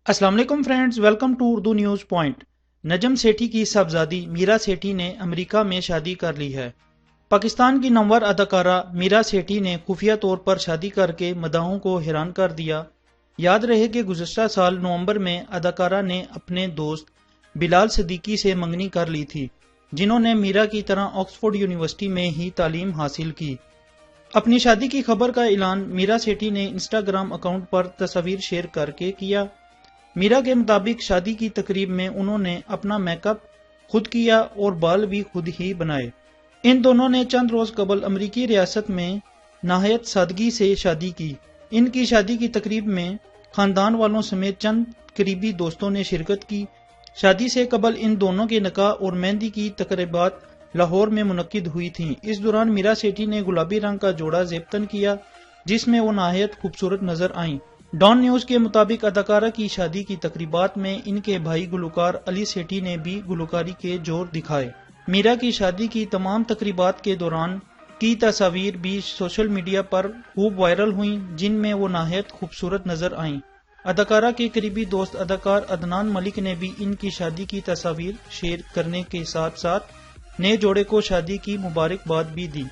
अस्सलाम वालेकुम friends, welcome to Urdu news point. Najam Sethi की साहबजादी मीरा सेठी ने अमेरिका में शादी कर ली है। पाकिस्तान की नंवर अदाकारा मीरा सेठी ने खुफिया तौर पर शादी करके मदाहों को हैरान कर दिया। याद रहे कि गुज़श्ता साल नवंबर में अदाकारा ने अपने दोस्त बिलाल सिद्दीकी से मंगनी कर ली थी, जिन्होंने मीरा की तरह ऑक्सफोर्ड यूनिवर्सिटी में ही तालीम हासिल की। अपनी शादी की खबर का ऐलान मीरा सेठी ने इंस्टाग्राम अकाउंट पर तस्वीर शेयर करके किया। मीरा के मुताबिक शादी की तकरीब में उन्होंने अपना मेकअप खुद किया और बाल भी खुद ही बनाए। इन दोनों ने चंद रोज कबल अमरीकी रियासत में नहायत सादगी से शादी की। इनकी शादी की तकरीब में खानदान वालों समेत चंद करीबी दोस्तों ने शिरकत की। शादी से कबल इन दोनों के निकाह और मेहंदी की तकरीबात लाहौर में मुनक्किद हुई थीं। इस दौरान मीरा सेठी ने गुलाबी रंग का जोड़ा जेबतन किया, जिसमें वो नहायत खूबसूरत नजर आईं। डॉन न्यूज के मुताबिक अदाकारा की शादी की तकरीबात में इनके भाई गुलकार अली सेठी ने भी गुलकारी के जोर दिखाए। मीरा की शादी की तमाम तकरीबात के दौरान की तस्वीर भी सोशल मीडिया पर खूब वायरल हुई, जिनमें वो नहायत खूबसूरत नजर आईं। अदाकारा के करीबी दोस्त अदाकार अदनान मलिक ने भी इनकी शादी की तस्वीर शेयर करने के साथ साथ नए जोड़े को शादी की मुबारकबाद भी दी।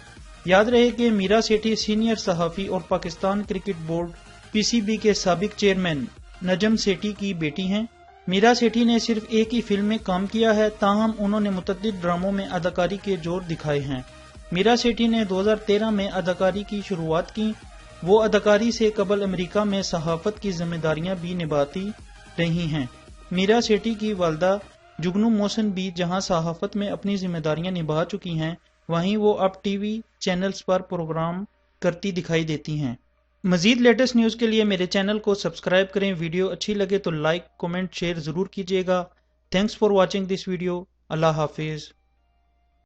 याद रहे कि मीरा सेठी सीनियर सहाफी और पाकिस्तान क्रिकेट बोर्ड पीसीबी के साबिक चेयरमैन नजम सेठी की बेटी हैं। मीरा सेठी ने सिर्फ एक ही फिल्म में काम किया है, ताहम उन्होंने मुतअद्दिद ड्रामों में अदाकारी के जोर दिखाए हैं। मीरा सेठी ने 2013 में अदाकारी की शुरुआत की। वो अदाकारी से कबल अमेरिका में सहाफत की जिम्मेदारियां भी निभाती रही हैं। मीरा सेठी की वालदा जुगनू मोहसिन भी जहां सहाफत में अपनी जिम्मेदारियां निभा चुकी हैं, वहीं वो अब टीवी चैनल्स पर प्रोग्राम करती दिखाई देती हैं। मजीद लेटेस्ट न्यूज़ के लिए मेरे चैनल को सब्सक्राइब करें। वीडियो अच्छी लगे तो लाइक, कमेंट, शेयर ज़रूर कीजिएगा। Thanks for watching this video. अल्लाह हाफिज़।